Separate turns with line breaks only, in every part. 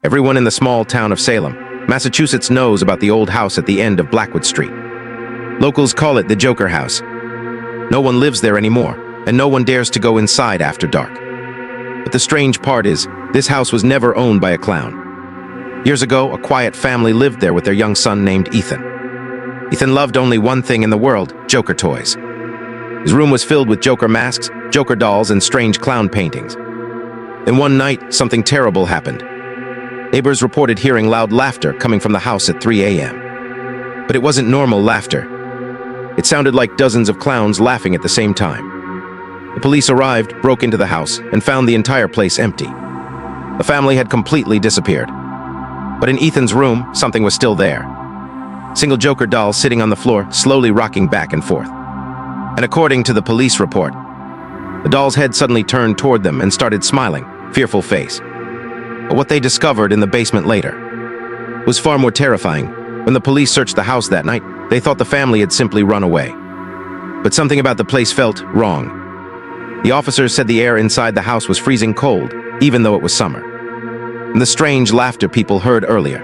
Everyone in the small town of Salem, Massachusetts knows about the old house at the end of Blackwood Street. Locals call it the Joker House. No one lives there anymore, and no one dares to go inside after dark. But the strange part is, this house was never owned by a clown. Years ago, a quiet family lived there with their young son named Ethan. Ethan loved only one thing in the world: Joker toys. His room was filled with Joker masks, Joker dolls, and strange clown paintings. Then one night, something terrible happened. Neighbors reported hearing loud laughter coming from the house at 3 a.m. But it wasn't normal laughter. It sounded like dozens of clowns laughing at the same time. The police arrived, broke into the house, and found the entire place empty. The family had completely disappeared. But in Ethan's room, something was still there. A single Joker doll sitting on the floor, slowly rocking back and forth. And according to the police report, the doll's head suddenly turned toward them and started smiling, fearful face. But what they discovered in the basement later was far more terrifying. When the police searched the house that night, they thought the family had simply run away. But something about the place felt wrong. The officers said the air inside the house was freezing cold, even though it was summer. And the strange laughter people heard earlier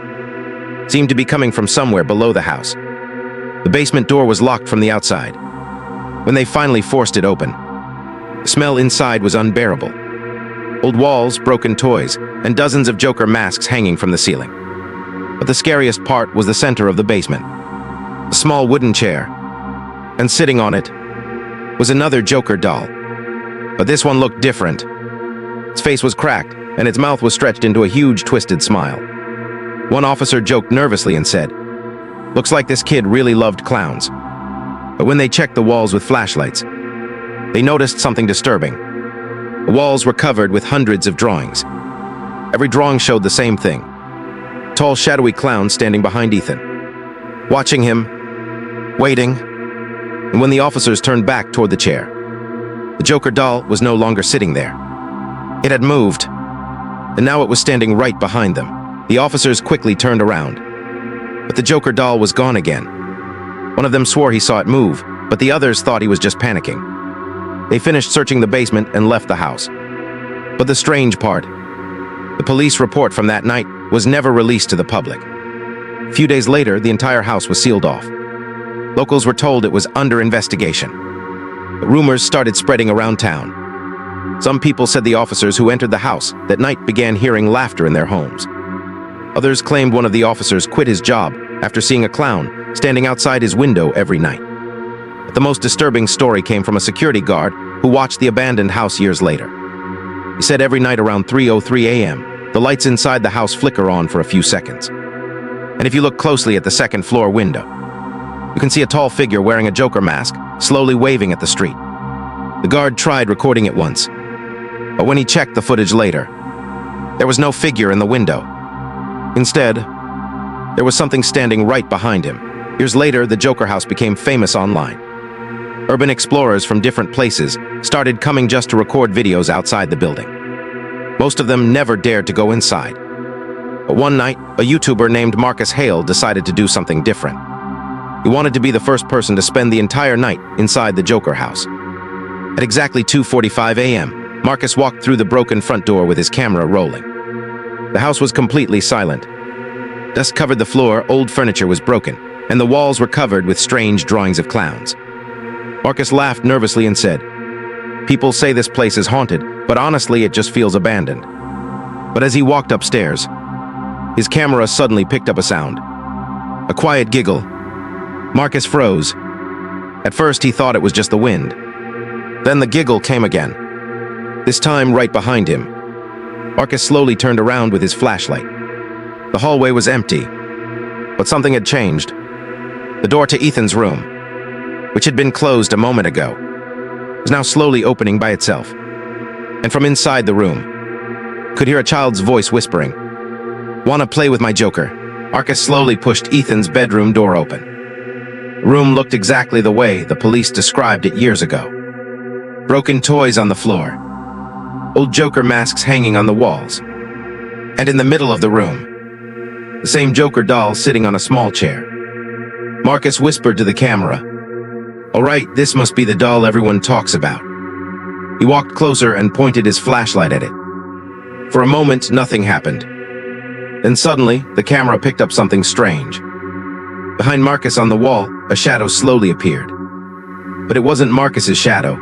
seemed to be coming from somewhere below the house. The basement door was locked from the outside. When they finally forced it open, the smell inside was unbearable. Old walls, broken toys, and dozens of Joker masks hanging from the ceiling. But the scariest part was the center of the basement. A small wooden chair, and sitting on it was another Joker doll. But this one looked different. Its face was cracked, and its mouth was stretched into a huge, twisted smile. One officer joked nervously and said, "Looks like this kid really loved clowns." But when they checked the walls with flashlights, they noticed something disturbing. The walls were covered with hundreds of drawings. Every drawing showed the same thing: tall, shadowy clown standing behind Ethan, watching him, waiting. And when the officers turned back toward the chair, the Joker doll was no longer sitting there. It had moved, and now it was standing right behind them. The officers quickly turned around, but the Joker doll was gone again. One of them swore he saw it move, but the others thought he was just panicking. They finished searching the basement and left the house. But the strange part, the police report from that night was never released to the public. A few days later, the entire house was sealed off. Locals were told it was under investigation. But rumors started spreading around town. Some people said the officers who entered the house that night began hearing laughter in their homes. Others claimed one of the officers quit his job after seeing a clown standing outside his window every night. But the most disturbing story came from a security guard who watched the abandoned house years later. He said every night around 3:03 a.m., the lights inside the house flicker on for a few seconds. And if you look closely at the second floor window, you can see a tall figure wearing a Joker mask, slowly waving at the street. The guard tried recording it once, but when he checked the footage later, there was no figure in the window. Instead, there was something standing right behind him. Years later, the Joker house became famous online. Urban explorers from different places started coming just to record videos outside the building. Most of them never dared to go inside. But one night, a YouTuber named Marcus Hale decided to do something different. He wanted to be the first person to spend the entire night inside the Joker house. At exactly 2:45 a.m., Marcus walked through the broken front door with his camera rolling. The house was completely silent. Dust covered the floor, old furniture was broken, and the walls were covered with strange drawings of clowns. Marcus laughed nervously and said, "People say this place is haunted, but honestly it just feels abandoned." But as he walked upstairs, his camera suddenly picked up a sound. A quiet giggle. Marcus froze. At first he thought it was just the wind. Then the giggle came again, this time right behind him. Marcus slowly turned around with his flashlight. The hallway was empty, but something had changed. The door to Ethan's room, which had been closed a moment ago, was now slowly opening by itself. And from inside the room, could hear a child's voice whispering, "Wanna play with my Joker?" Marcus slowly pushed Ethan's bedroom door open. The room looked exactly the way the police described it years ago. Broken toys on the floor, old Joker masks hanging on the walls, and in the middle of the room, the same Joker doll sitting on a small chair. Marcus whispered to the camera, "All right, this must be the doll everyone talks about." He walked closer and pointed his flashlight at it. For a moment, nothing happened. Then suddenly, the camera picked up something strange. Behind Marcus on the wall, a shadow slowly appeared. But it wasn't Marcus's shadow.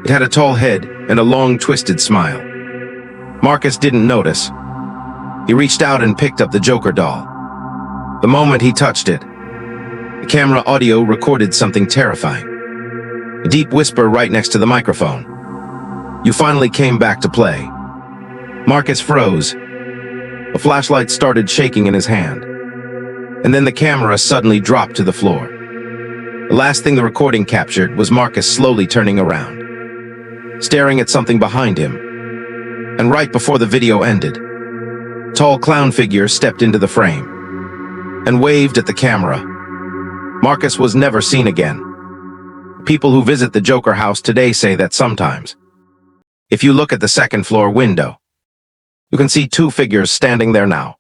It had a tall head and a long, twisted smile. Marcus didn't notice. He reached out and picked up the Joker doll. The moment he touched it, the camera audio recorded something terrifying. A deep whisper right next to the microphone. "You finally came back to play." Marcus froze. A flashlight started shaking in his hand. And then the camera suddenly dropped to the floor. The last thing the recording captured was Marcus slowly turning around, staring at something behind him. And right before the video ended, a tall clown figure stepped into the frame and waved at the camera. Marcus was never seen again. People who visit the Joker house today say that sometimes, if you look at the second floor window, you can see two figures standing there now.